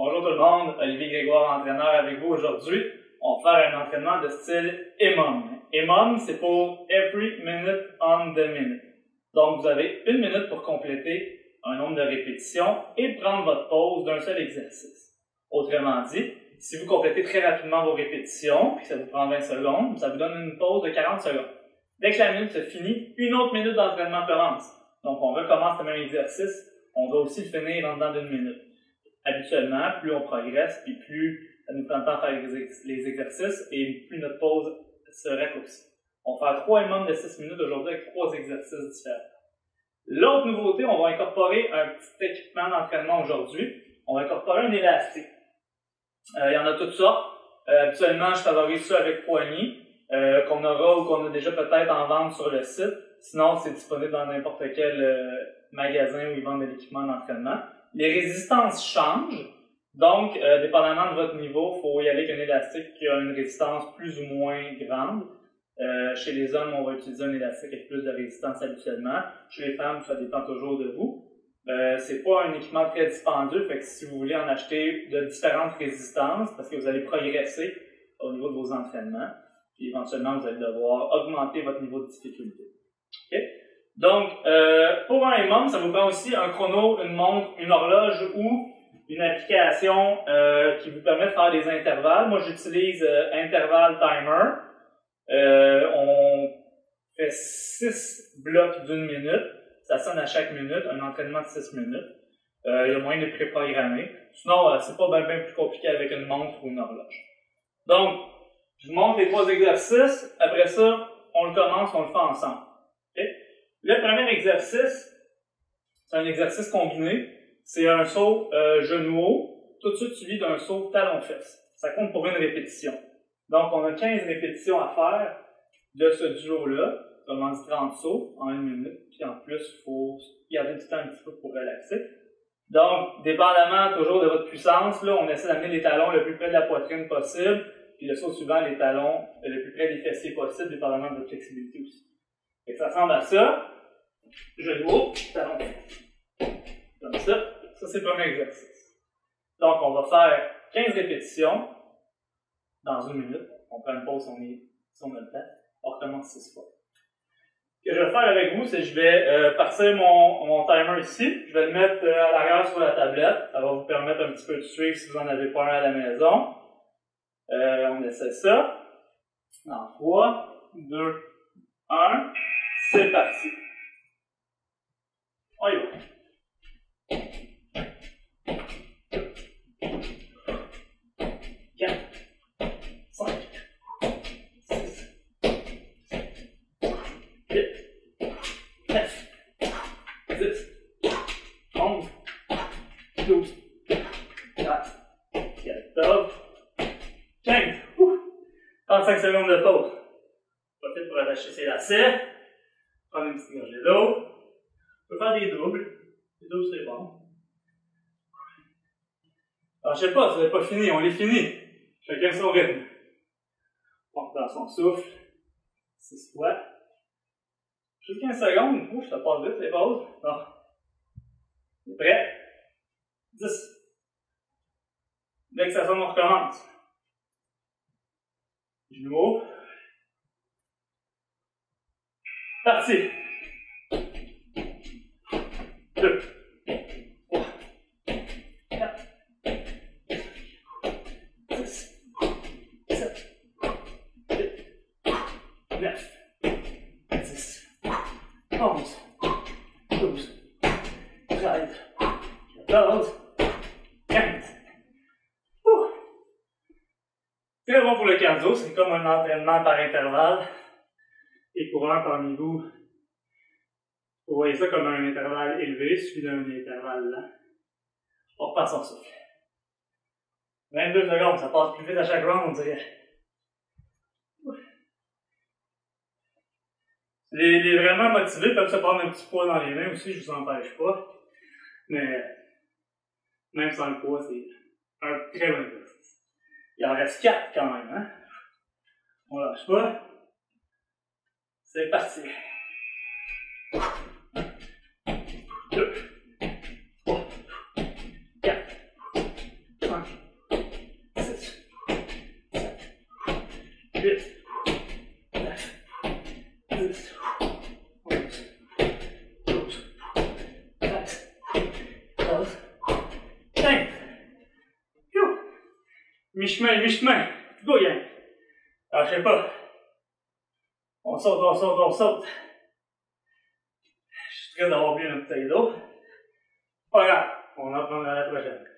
Bonjour tout le monde, Olivier Grégoire, entraîneur avec vous aujourd'hui. On va faire un entraînement de style EMOM. EMOM, c'est pour Every Minute on the Minute. Donc, vous avez 1 minute pour compléter un nombre de répétitions et prendre votre pause d'un seul exercice. Autrement dit, si vous complétez très rapidement vos répétitions, puis ça vous prend 20 secondes, ça vous donne une pause de 40 secondes. Dès que la minute se finit, une autre minute d'entraînement commence. Donc, on recommence le même exercice, on va aussi le finir en dedans d'1 minute. Habituellement, plus on progresse, puis plus ça nous prend le temps de faire les exercices, et plus notre pause se raccourcit. On va faire 3 EMOM de 6 minutes aujourd'hui avec 3 exercices différents. L'autre nouveauté, on va incorporer un petit équipement d'entraînement aujourd'hui. On va incorporer un élastique. Il y en a toutes sortes. Habituellement, je favorise ça avec poignée, qu'on aura ou qu'on a déjà peut-être en vente sur le site. Sinon, c'est disponible dans n'importe quel magasin où ils vendent de l'équipement d'entraînement. Les résistances changent. Donc, dépendamment de votre niveau, il faut y aller avec un élastique qui a une résistance plus ou moins grande. Chez les hommes, on va utiliser un élastique avec plus de résistance habituellement. Chez les femmes, ça dépend toujours de vous. C'est pas un équipement très dispendieux, fait que si vous voulez en acheter de différentes résistances, parce que vous allez progresser au niveau de vos entraînements, puis éventuellement, vous allez devoir augmenter votre niveau de difficulté. Okay? Donc, pour un EMOM, ça vous prend aussi un chrono, une montre, une horloge ou une application qui vous permet de faire des intervalles. Moi, j'utilise Interval Timer. On fait 6 blocs d'1 minute. Ça sonne à chaque minute, un entraînement de 6 minutes. Il y a moyen de préprogrammer. Sinon, c'est pas bien plus compliqué avec une montre ou une horloge. Donc, je vous montre les 3 exercices. Après ça, on le commence, on le fait ensemble. Okay? Le premier exercice, c'est un exercice combiné. C'est un saut genou haut, tout de suite suivi d'un saut talon-fesse. Ça compte pour une répétition. Donc, on a 15 répétitions à faire de ce duo-là. Autrement dit 30 sauts en 1 minute. Puis en plus, il faut garder du temps un petit peu pour relaxer. Donc, dépendamment toujours de votre puissance, là, on essaie d'amener les talons le plus près de la poitrine possible. Puis le saut suivant, les talons le plus près des fessiers possible, dépendamment de votre flexibilité aussi. Et ça ressemble à ça. Genou haut, talon. Comme ça. Ça, c'est le premier exercice. Donc, on va faire 15 répétitions dans 1 minute. On prend une pause si on a le temps. On recommence 6 fois. Ce que je vais faire avec vous, c'est que je vais partir mon timer ici. Je vais le mettre à l'arrière sur la tablette. Ça va vous permettre un petit peu de suivre si vous n'en avez pas un à la maison. On essaie ça. Dans 3, 2, 1. C'est parti. On y va. 4, 5, 6, 8, 9, 10, 11, 12, 13, 14, 15. 35 secondes de pause. Profite pour attacher ses lacets. Prendre une petite gorgée d'eau. On peut faire des doubles. Les doubles, c'est bon. Alors, je sais pas, ça n'est pas fini, on les finit. Chacun son rythme. On prend son souffle. 6 fois. Juste 15 secondes. Ouf, ça passe vite, les pauses. Non. On est prêt? 10. Dès que ça sonne, on recommence. Genoux haut. Parti. 2, 3, 4, 6, 7, 8, 9, 10, 11, 12, 13, 14, 15. Très bon pour le cardio, c'est comme un entraînement par intervalle. Et pour un parmi vous, vous voyez ça comme un intervalle élevé, suivi d'un intervalle lent. On repart son souffle. 22 secondes, ça passe plus vite à chaque round, on dirait. Les vraiment motivés peuvent se prendre un petit poids dans les mains aussi, je vous empêche pas. Mais même sans le poids, c'est un très bon exercice. Il en reste 4 quand même, hein? On lâche pas. C'est parti. 2, 3, 4, 5, 6, 7, 8, 9, 10, 11, 12, 13, 14, 15. Mi-chemin, mi-chemin. Go, gang. Lâchez pas. On saute, on saute, on saute. Je suis triste d'avoir bu une bouteille d'eau. Pas grave, on en prendra la prochaine.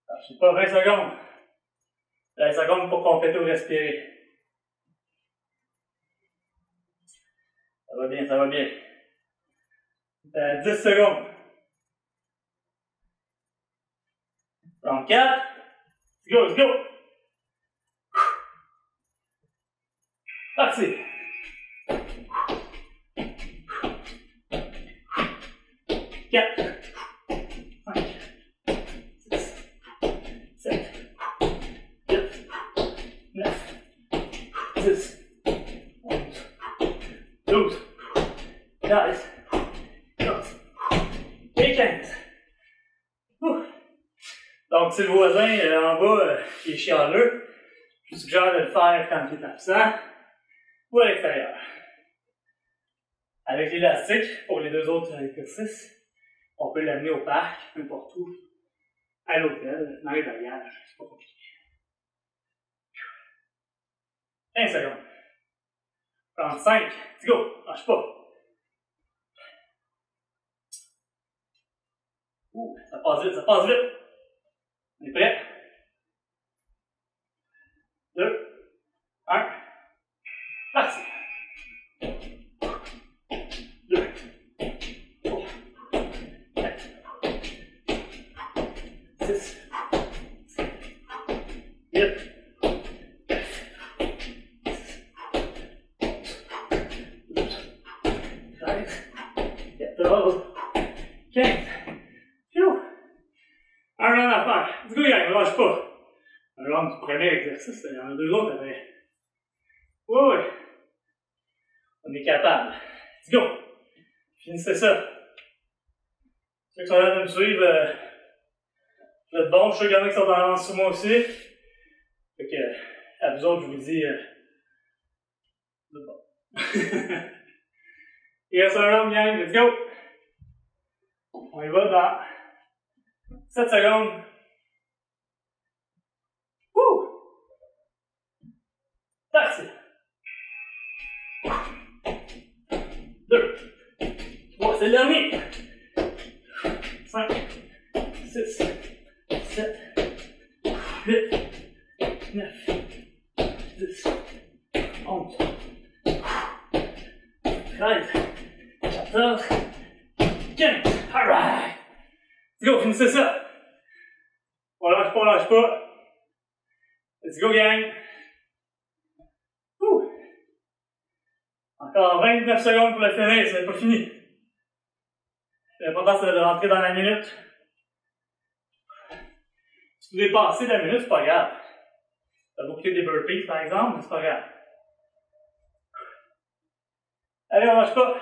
Lâchez pas 20 secondes. 20 secondes pour compléter ou respirer. Ça va bien, ça va bien. 10 secondes. 34. Let's go, let's go. Parti. 4, 5, 6, 7, 8, 9, 10, 11, 12, 13, 14 et 15. Donc, si le voisin en bas qui est chialeux, je vous suggère de le faire quand il est absent ou à l'extérieur. Avec l'élastique, pour les deux autres exercices, on peut l'amener au parc, n'importe où, à l'hôtel, dans les bagages, c'est pas compliqué. 15 secondes. 35, let's go, lâche pas. Ça passe vite, ça passe vite. On est prêt? 2, 1, parti. 2, 3, 4, 6, 7, 8, 9, 10, 11, 12, 13, 14, 15. Un round à faire. Du coup, gang, ne lâche pas. Un round du premier exercice, il y en a deux autres après. Oui. On est capable. Let's go. Finissez ça. Ceux qui sont là de me suivre, vous êtes bons. Je sais qu'il y en a qui sont en avance sur moi aussi. Fait que, à vous autres, je vous dis, vous êtes bons. Il reste un round, gang. Let's go. On y va dans 7 secondes. Parti. 2, 3, c'est le dernier. 5, 6, 7, 8, 9, 10, 11, 13, 14, 15. Alright. Let's go, finissez ça. On lâche pas, on lâche pas. Let's go, gang. Encore 29 secondes pour le finir, c'est pas fini. L'important, c'est de rentrer dans la minute. Si vous dépassez la minute, c'est pas grave. Ça va vous coûter des burpees, par exemple, mais c'est pas grave. Allez, on lâche pas.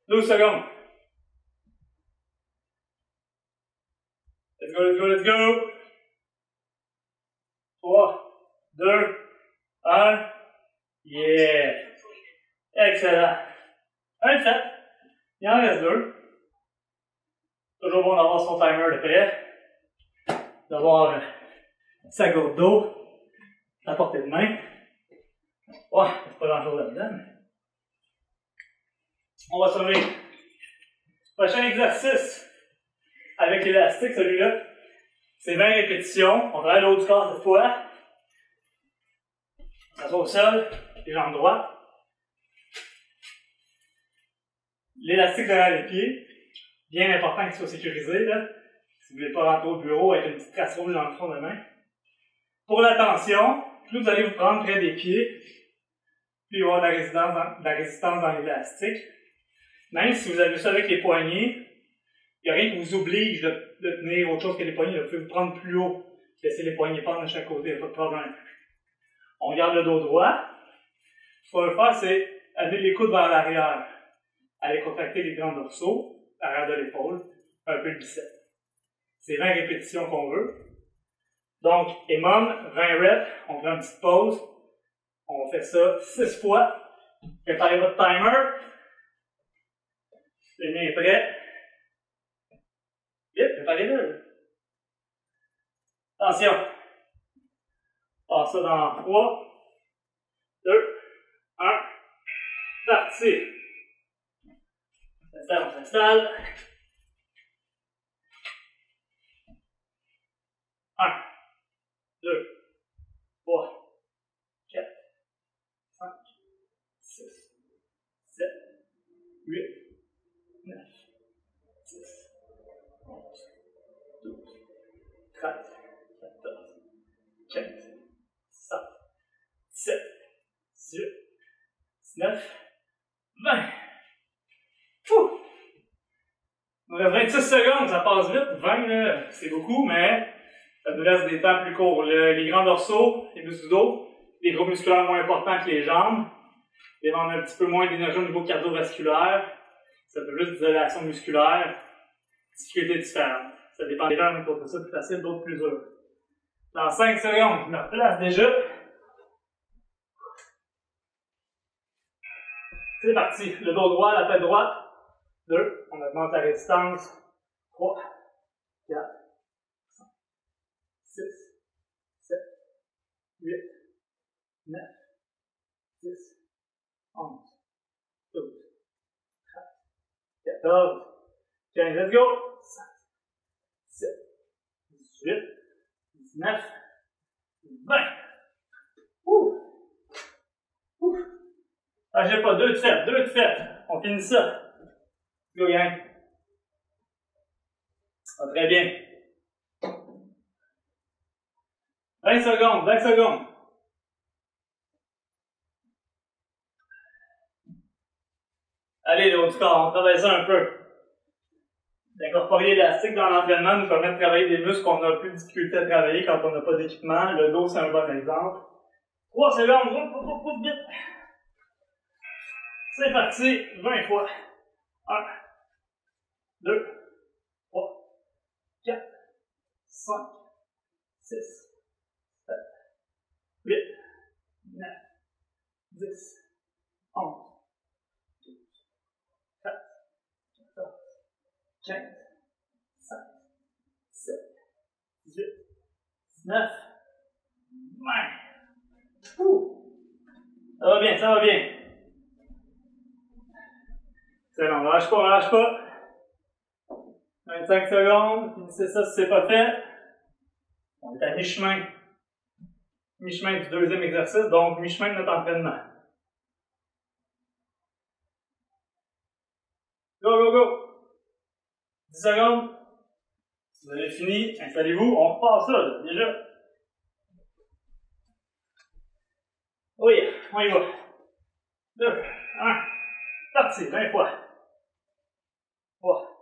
12 secondes. Let's go, let's go, let's go. 3, 2, 1. Yeah! Excellent. Un set. Il en reste 2. Toujours bon d'avoir son timer de près. D'avoir sa gourde d'eau. À portée de main. Ouais, c'est pas grand chose là-dedans, mais. On va sauver. Prochain exercice. Avec l'élastique, celui-là. C'est 20 répétitions. On travaille le haut du corps cette fois. On s'assoit au sol. Les jambes droites. L'élastique derrière les pieds, bien important qu'il soit sécurisé, là. Si vous ne voulez pas rentrer au bureau avec une petite trace rouge dans le front de main. Pour la tension, plus vous allez vous prendre près des pieds, plus il va y avoir de la résistance dans l'élastique. Même si vous avez ça avec les poignets, il n'y a rien qui vous oblige de tenir autre chose que les poignets. Vous pouvez vous prendre plus haut, laisser les poignets pendre de chaque côté, il n'y a pas de problème. On garde le dos droit. Ce qu'on va faire, c'est amener les coudes vers l'arrière. Aller contracter les grands dorsaux, l'arrière de l'épaule, un peu le bicep. c'est 20 répétitions qu'on veut. Donc, EMOM, 20 reps, on prend une petite pause. On fait ça 6 fois. Préparez votre timer. Le mien est prêt. Vite, préparez-le. Attention. On passe ça dans 3, 2, 1. Parti. On s'installe. 1, 2, 3, 4, 5, 6, 7, 8, 9, 10, 11, 12, 13, 14, 15, 16, 17, 18, 19, 20. Fou! Il nous reste 26 secondes, ça passe vite. 20, c'est beaucoup, mais ça nous reste des temps plus courts. Les grands dorsaux, les muscles du dos, les groupes musculaires moins importants que les jambes, demandent un petit peu moins d'énergie au niveau cardiovasculaire. Ça peut juste de l'action musculaire. Difficulté différente. Ça dépend des gens, on trouve ça plus facile, d'autres plus dur. Dans 5 secondes, je me replace déjà. C'est parti. Le dos droit, la tête droite. 2. On augmente la résistance. 3, 4, 5, 6, 7, 8, 9, 10, 11, 12, 13, 14, 15, let's go! 16, 17, 18, 19, 20. Ouh! Ouh! Ah, j'ai pas 2 de fait, 2 de fait. On finit ça. Go, gang. Ah, très bien. 20 secondes, 20 secondes. Allez, le haut du corps, on travaille ça un peu. D'incorporer l'élastique dans l'entraînement nous permet de travailler des muscles qu'on a plus de difficulté à travailler quand on n'a pas d'équipement. Le dos, c'est un bon exemple. 3 secondes, vite. C'est parti, 20 fois. 1, 2, 3, 4, 5, 6, 7, 8, 9, 10, 11, 12, 13, 14, 15, 16, 17, 18, 19, 20. Ouh. Ça va bien, ça va bien. Excellent, on lâche pas, on lâche pas. 25 secondes, finissez ça si c'est pas fait. On est à mi-chemin. Mi-chemin du deuxième exercice, donc mi-chemin de notre entraînement. Go, go, go! 10 secondes. Si vous avez fini, installez-vous, on repart ça, là, déjà. Oui, on y va. 2, 1, parti, 20 fois. 3,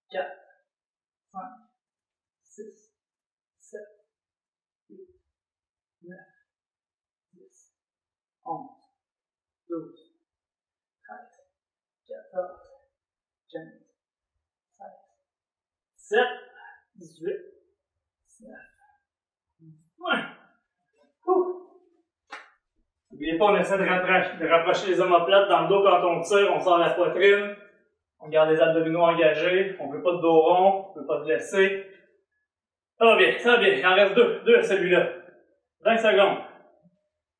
4, 5, 6, 7, 8, 9, 10, 11, 12, 13, 14, 15, 16, 17, 18, 19, 20. N'oubliez pas, on essaie de rapprocher les omoplates dans le dos quand on tire, on sort la poitrine. On garde les abdominaux engagés, on veut pas de dos rond, on veut pas se blesser. Ça va bien, il en reste 2 à celui-là. 20 secondes.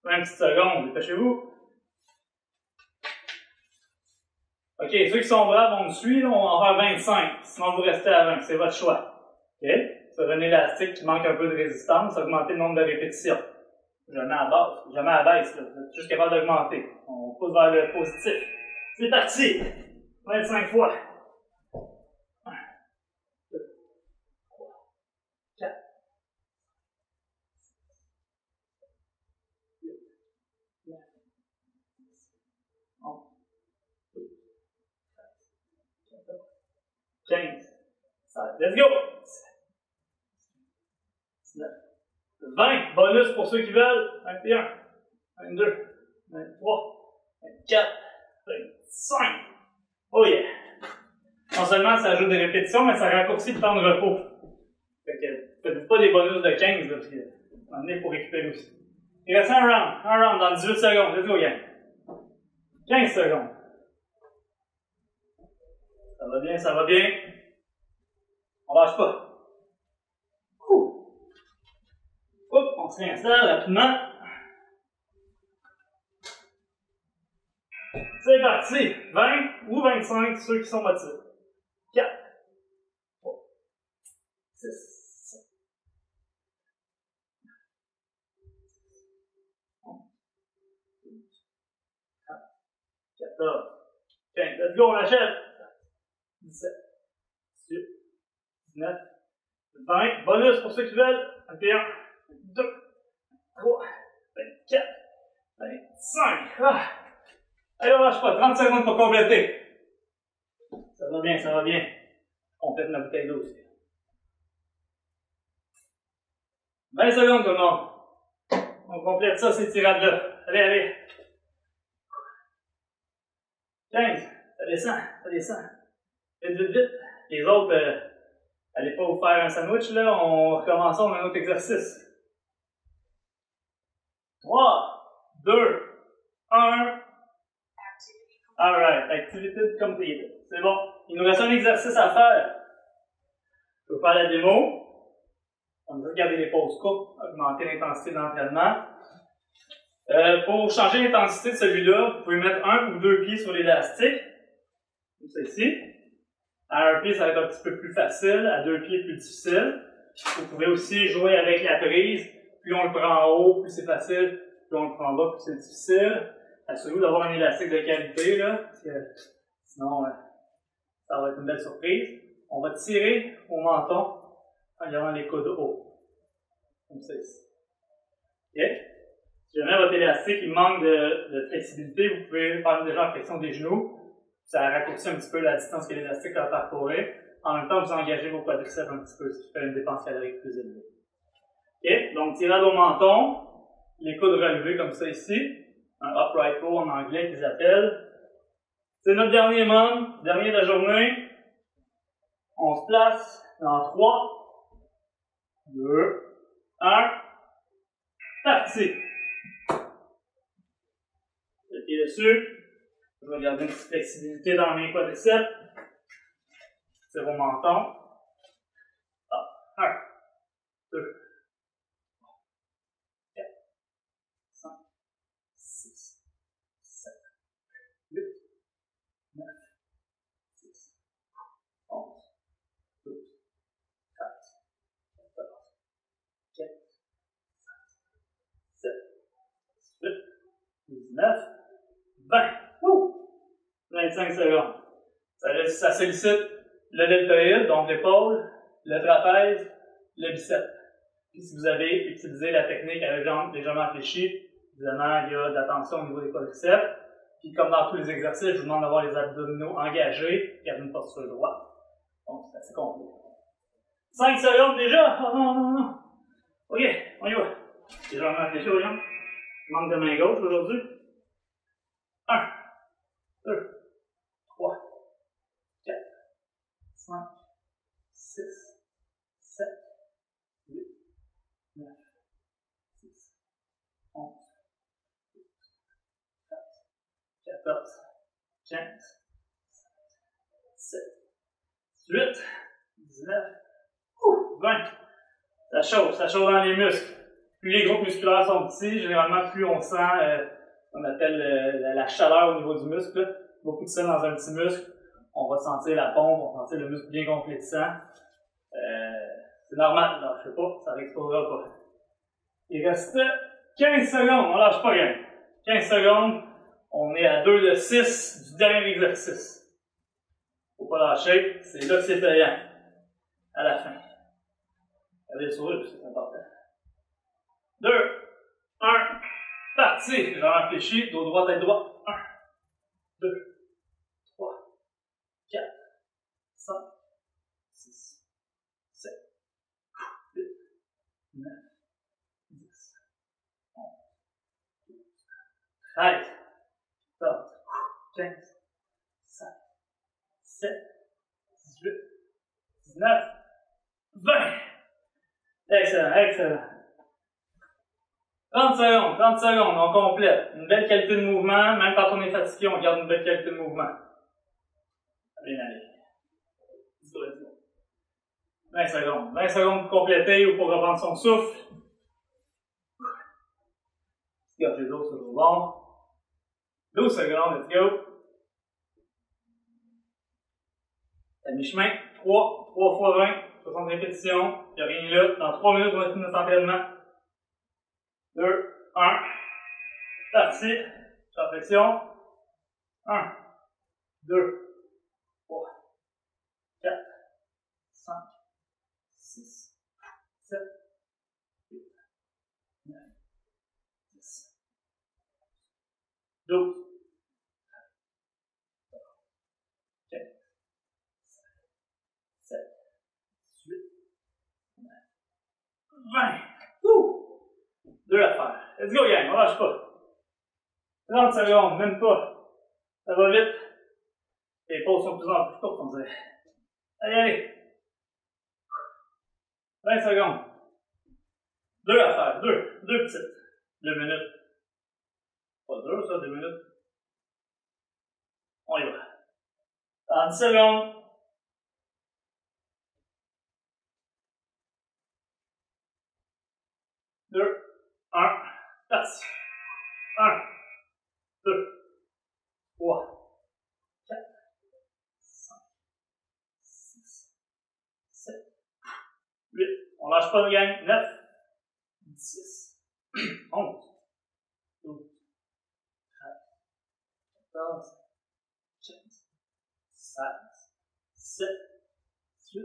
20 petites secondes, dépêchez-vous. Ok, ceux qui sont braves, on me suit, on va en faire 25, sinon vous restez à 20, c'est votre choix. Ok? Sur un élastique qui manque un peu de résistance, augmentez le nombre de répétitions. Jamais à base, jamais à baisse, là. Vous êtes juste capable d'augmenter. On pousse vers le positif. C'est parti! 25 fois. 1, 2, 3, 4, 8, 9, 10, 11, 12, 13, 14, 15, 16. Let's go! 19, 20. Bonus pour ceux qui veulent. 21, 22, 23, 24, 25. Oh yeah! Non seulement ça ajoute des répétitions, mais ça raccourcit le temps de repos. faites pas des bonus de 15, là, parce que, à un moment donné, il faut récupérer aussi. Il reste un round dans 18 secondes. Let's go, gang. 15 secondes. Ça va bien, ça va bien. On lâche pas. Hop, on se réinstalle rapidement. C'est parti. 20 ou 25, ceux qui sont motivés. 4, 3, 6, 7, 11, 12, 13, 14, 15. Let's go, on achève. 17, 18, 19, 20. Bonus pour ceux qui veulent. 21, 22, 23, 24, 25. Ah. Allez, on lâche pas. 30 secondes pour compléter. Ça va bien, ça va bien. On complète ma bouteille d'eau aussi. 20 secondes, tout le monde. On complète ça, ces tirades-là. Allez, allez. 15. Ça descend, ça descend. Vite, vite, vite. Les autres, allez pas vous faire un sandwich, là. On recommence on a un autre exercice. 3, 2, 1. Alright, activity completed. C'est bon. Il nous reste un exercice à faire. Je vais faire la démo. On va regarder les pauses courtes, augmenter l'intensité d'entraînement. Pour changer l'intensité de celui-là, vous pouvez mettre un ou deux pieds sur l'élastique. Comme ça ici. À un pied, ça va être un petit peu plus facile. À deux pieds, plus difficile. Vous pouvez aussi jouer avec la prise. Plus on le prend en haut, plus c'est facile. Plus on le prend en bas, plus c'est difficile. Assurez-vous d'avoir un élastique de qualité, là, parce que sinon, ça va être une belle surprise. On va tirer au menton en gardant les coudes hauts. Comme ça ici. OK? Si jamais votre élastique il manque de flexibilité, vous pouvez faire déjà en flexion des genoux. Ça raccourcit un petit peu la distance que l'élastique va parcourir. En même temps, vous engagez vos quadriceps un petit peu, ce qui fait une dépense calorique plus élevée. OK? Donc, tirade au menton, les coudes relevés comme ça ici. Un upright row en anglais qu'ils appellent. C'est notre dernier membre, dernier de la journée. On se place dans 3, 2, 1. Parti! Le pied dessus. Je vais garder une petite flexibilité dans mes quadriceps. C'est vos mentons. 1, 2, 4, 5, 6, 7, 8, 9, 10, 11, 12, 13, 14, 15, 16, 17, 18, 19, 20. 25 secondes. Ça sollicite le deltoïde, donc l'épaule, le trapèze, le biceps. Puis si vous avez utilisé la technique avec les jambes légèrement fléchies, évidemment, il y a de la tension au niveau des quadriceps. Puis comme dans tous les exercices, je vous demande d'avoir les abdominaux engagés et une posture droite. Donc c'est assez complet. 5 secondes déjà! Oh non, non, non! Ok, on y va. Légèrement fléchi aux jambes. Manque de main gauche aujourd'hui. 1, 2, 3, 4, 5, 6, 7, 8, 9, 10, 11, 12, 13, 14, 15, 17, 18, 19, 20. Ça chauffe dans les muscles. Plus les groupes musculaires sont petits, généralement plus on sent on appelle la chaleur au niveau du muscle. Là. Beaucoup de sel dans un petit muscle, on va sentir la pompe, on va sentir le muscle bien gonflé de sang. C'est normal, non, je sais pas, ça n'explosera pas. Il reste 15 secondes, on lâche pas rien. 15 secondes, on est à 2 de 6 du dernier exercice. Faut pas lâcher, c'est là que c'est payant. À la fin. Regardez le sourire, c'est important. 2, 1, parti! J'ai réfléchi, dos droit, tête droite. 1, 2, 3, 4, 5, 6, 7, 8, 9, 10, 11, 12, 13, 14, 15, 16, 17, 18, 19, 20. Excellent, excellent. 30 secondes, on complète. Une belle qualité de mouvement, même quand on est fatigué, on garde une belle qualité de mouvement. Bien aller. Let's go, let's go. 20 secondes pour compléter ou pour reprendre son souffle. Garde les autres, c'est toujours bon. 12 secondes, let's go. À mi-chemin, 3 fois 20, 60 répétitions. Il n'y a rien là. Dans 3 minutes, on va finir notre entraînement. 2, 1. Parti. Réflexion. 1, 2, 3, 4, 5, 6, 7, 8, 9, 10, 12, 15, 16, 17, 18, 19, 20. Deux à faire. Let's go, gang, on lâche pas. 30 secondes, même pas. Ça va vite. Les pauses sont de plus en plus courtes, on dirait. Allez, allez. 20 secondes. Deux à faire, deux petites. 2 minutes. Pas dur, ça, 2 minutes. On y va. 30 secondes. 2, 1, parti. 1, 2, 3, 4, 5, 6, 7, 8. On lâche pas, gang. 9, 10, 11, 12, 13, 14, 15, 16, 17, 18,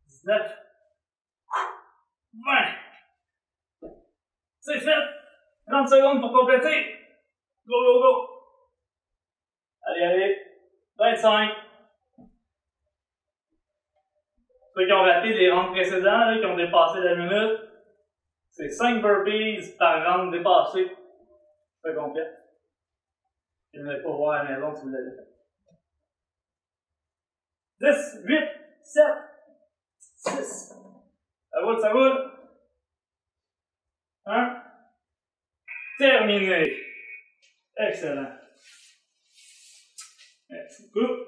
19, 20. C'est fait! 30 secondes pour compléter. Go, go, go. Allez, allez. 25. Ceux qui ont raté des rounds précédents, là, qui ont dépassé la minute, c'est 5 burpees par round dépassé. C'est complet. Je ne vais pas voir à la maison si vous l'avez fait. 10, 8, 7, 6. Ça roule. 1. Terminé. Excellent. Merci beaucoup.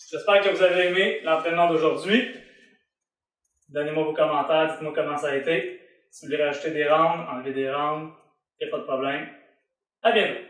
J'espère que vous avez aimé l'entraînement d'aujourd'hui. Donnez-moi vos commentaires, dites-moi comment ça a été. Si vous voulez rajouter des rounds, enlever des rounds, il n'y a pas de problème. À bientôt.